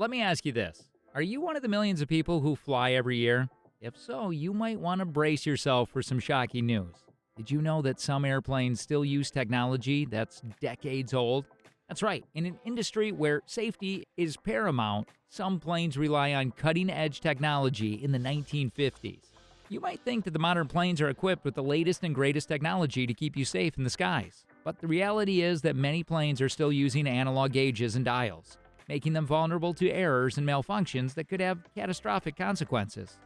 Let me ask you this. Are you one of the millions of people who fly every year? If so, you might want to brace yourself for some shocking news. Did you know that some airplanes still use technology that's decades old? That's right. In an industry where safety is paramount, some planes rely on cutting-edge technology in the 1950s. You might think that the modern planes are equipped with the latest and greatest technology to keep you safe in the skies. But the reality is that many planes are still using analog gauges and dials, making them vulnerable to errors and malfunctions that could have catastrophic consequences.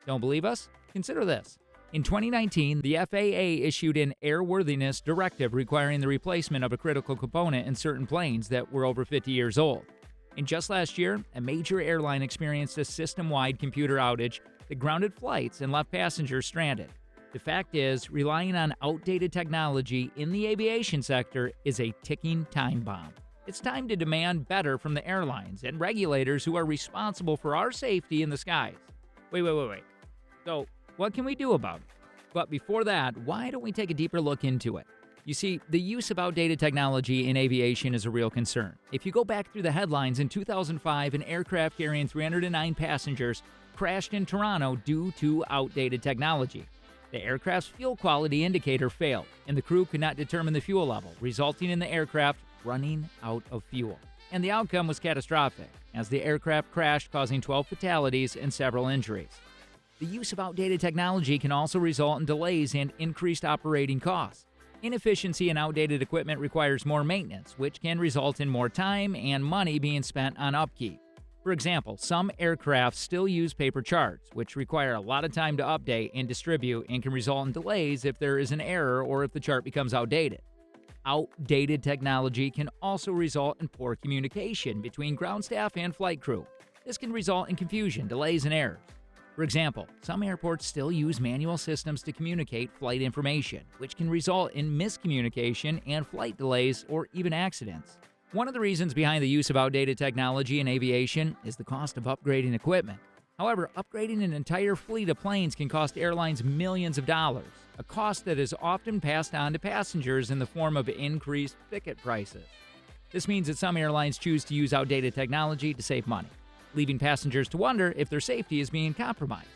Don't believe us? Consider this. In 2019, the FAA issued an airworthiness directive requiring the replacement of a critical component in certain planes that were over 50 years old. And just last year, a major airline experienced a system-wide computer outage that grounded flights and left passengers stranded. The fact is, relying on outdated technology in the aviation sector is a ticking time bomb. It's time to demand better from the airlines and regulators who are responsible for our safety in the skies. Wait. So, what can we do about it? But before that, why don't we take a deeper look into it? You see, the use of outdated technology in aviation is a real concern. If you go back through the headlines, in 2005, an aircraft carrying 309 passengers crashed in Toronto due to outdated technology. The aircraft's fuel quality indicator failed, and the crew could not determine the fuel level, resulting in the aircraft running out of fuel. And the outcome was catastrophic, as the aircraft crashed, causing 12 fatalities and several injuries. The use of outdated technology can also result in delays and increased operating costs. Inefficiency in outdated equipment requires more maintenance, which can result in more time and money being spent on upkeep. For example, some aircraft still use paper charts, which require a lot of time to update and distribute and can result in delays if there is an error or if the chart becomes outdated. Outdated technology can also result in poor communication between ground staff and flight crew. This can result in confusion, delays, and errors. For example, some airports still use manual systems to communicate flight information, which can result in miscommunication and flight delays or even accidents. One of the reasons behind the use of outdated technology in aviation is the cost of upgrading equipment. However, upgrading an entire fleet of planes can cost airlines millions of dollars, a cost that is often passed on to passengers in the form of increased ticket prices. This means that some airlines choose to use outdated technology to save money, leaving passengers to wonder if their safety is being compromised.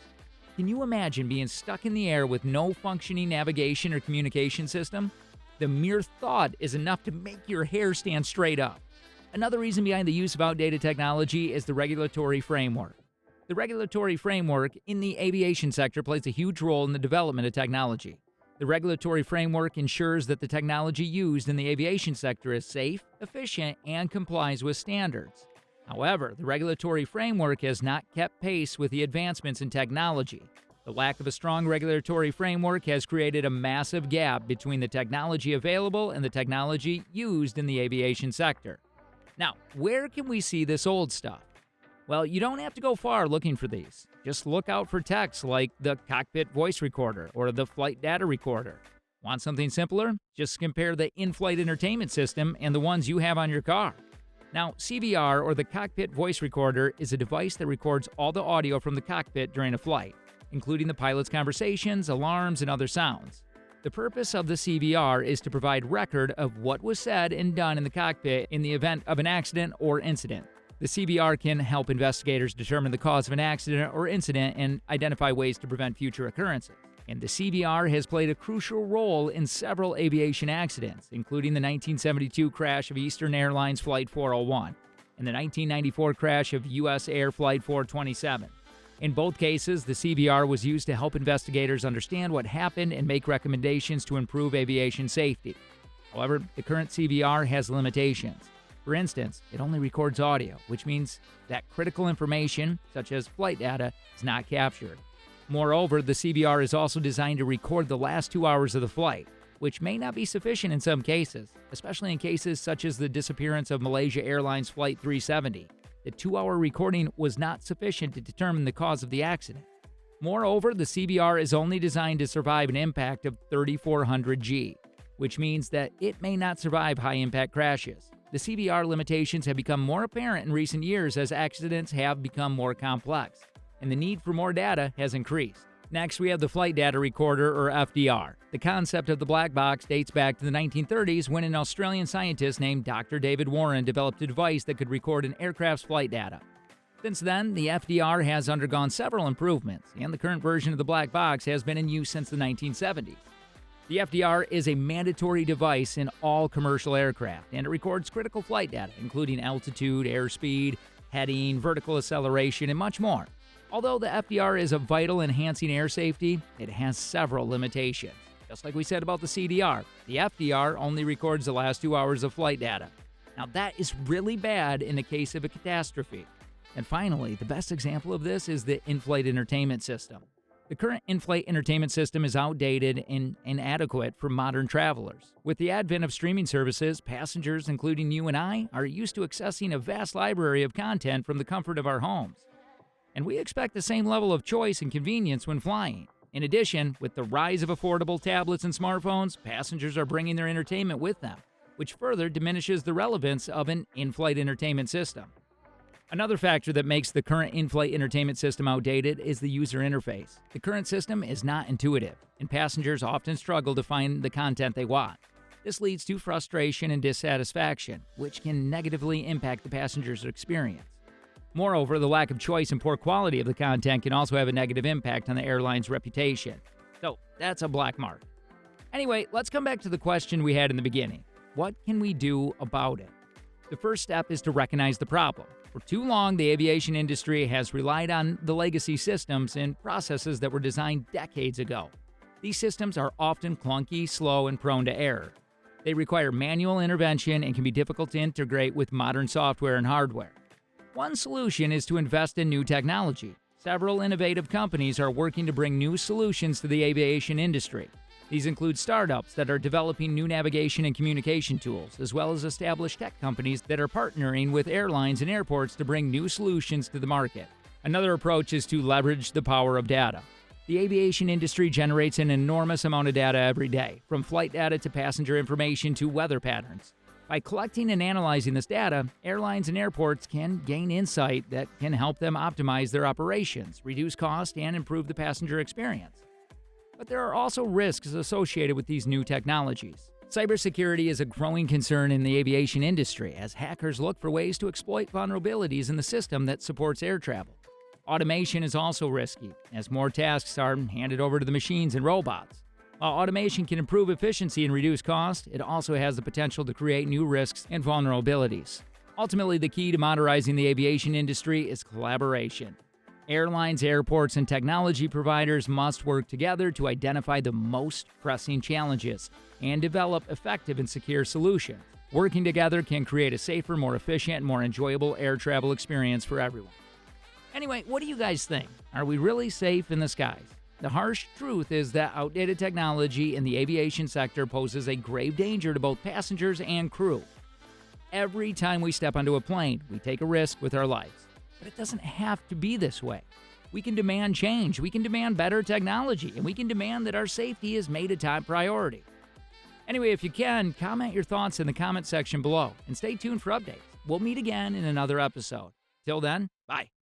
Can you imagine being stuck in the air with no functioning navigation or communication system? The mere thought is enough to make your hair stand straight up. Another reason behind the use of outdated technology is the regulatory framework. The regulatory framework in the aviation sector plays a huge role in the development of technology. The regulatory framework ensures that the technology used in the aviation sector is safe, efficient, and complies with standards. However, the regulatory framework has not kept pace with the advancements in technology. The lack of a strong regulatory framework has created a massive gap between the technology available and the technology used in the aviation sector. Now, where can we see this old stuff? Well, you don't have to go far looking for these. Just look out for techs like the cockpit voice recorder or the flight data recorder. Want something simpler? Just compare the in-flight entertainment system and the ones you have on your car. Now, CVR, or the cockpit voice recorder, is a device that records all the audio from the cockpit during a flight, including the pilot's conversations, alarms, and other sounds. The purpose of the CVR is to provide record of what was said and done in the cockpit in the event of an accident or incident. The CVR can help investigators determine the cause of an accident or incident and identify ways to prevent future occurrences. And the CVR has played a crucial role in several aviation accidents, including the 1972 crash of Eastern Airlines Flight 401 and the 1994 crash of U.S. Air Flight 427. In both cases, the CVR was used to help investigators understand what happened and make recommendations to improve aviation safety. However, the current CVR has limitations. For instance, it only records audio, which means that critical information, such as flight data, is not captured. Moreover, the CVR is also designed to record the last 2 hours of the flight, which may not be sufficient in some cases, especially in cases such as the disappearance of Malaysia Airlines Flight 370. The 2-hour recording was not sufficient to determine the cause of the accident. Moreover, the CVR is only designed to survive an impact of 3,400 G, which means that it may not survive high-impact crashes. The CVR limitations have become more apparent in recent years as accidents have become more complex, and the need for more data has increased. Next, we have the flight data recorder, or FDR. The concept of the black box dates back to the 1930s when an Australian scientist named Dr. David Warren developed a device that could record an aircraft's flight data. Since then, the FDR has undergone several improvements, and the current version of the black box has been in use since the 1970s. The FDR is a mandatory device in all commercial aircraft, and it records critical flight data, including altitude, airspeed, heading, vertical acceleration, and much more. Although the FDR is a vital enhancing air safety, it has several limitations. Just like we said about the CDR, the FDR only records the last 2 hours of flight data. Now that is really bad in the case of a catastrophe. And finally, the best example of this is the in-flight entertainment system. The current in-flight entertainment system is outdated and inadequate for modern travelers. With the advent of streaming services, passengers, including you and I, are used to accessing a vast library of content from the comfort of our homes. And we expect the same level of choice and convenience when flying. In addition, with the rise of affordable tablets and smartphones, passengers are bringing their entertainment with them, which further diminishes the relevance of an in-flight entertainment system. Another factor that makes the current in-flight entertainment system outdated is the user interface. The current system is not intuitive, and passengers often struggle to find the content they want. This leads to frustration and dissatisfaction, which can negatively impact the passenger's experience. Moreover, the lack of choice and poor quality of the content can also have a negative impact on the airline's reputation. So, that's a black mark. Anyway, let's come back to the question we had in the beginning. What can we do about it? The first step is to recognize the problem. For too long, the aviation industry has relied on the legacy systems and processes that were designed decades ago. These systems are often clunky, slow, and prone to error. They require manual intervention and can be difficult to integrate with modern software and hardware. One solution is to invest in new technology. Several innovative companies are working to bring new solutions to the aviation industry. These include startups that are developing new navigation and communication tools, as well as established tech companies that are partnering with airlines and airports to bring new solutions to the market. Another approach is to leverage the power of data. The aviation industry generates an enormous amount of data every day, from flight data to passenger information to weather patterns. By collecting and analyzing this data, airlines and airports can gain insight that can help them optimize their operations, reduce cost, and improve the passenger experience. But there are also risks associated with these new technologies. Cybersecurity is a growing concern in the aviation industry as hackers look for ways to exploit vulnerabilities in the system that supports air travel. Automation is also risky, as more tasks are handed over to the machines and robots. While automation can improve efficiency and reduce cost, it also has the potential to create new risks and vulnerabilities. Ultimately, the key to modernizing the aviation industry is collaboration. Airlines, airports, and technology providers must work together to identify the most pressing challenges and develop effective and secure solutions. Working together can create a safer, more efficient, and more enjoyable air travel experience for everyone. Anyway, what do you guys think? Are we really safe in the skies? The harsh truth is that outdated technology in the aviation sector poses a grave danger to both passengers and crew. Every time we step onto a plane, we take a risk with our lives. But it doesn't have to be this way. We can demand change, we can demand better technology, and we can demand that our safety is made a top priority. Anyway, if you can, comment your thoughts in the comment section below, and stay tuned for updates. We'll meet again in another episode. Till then, bye.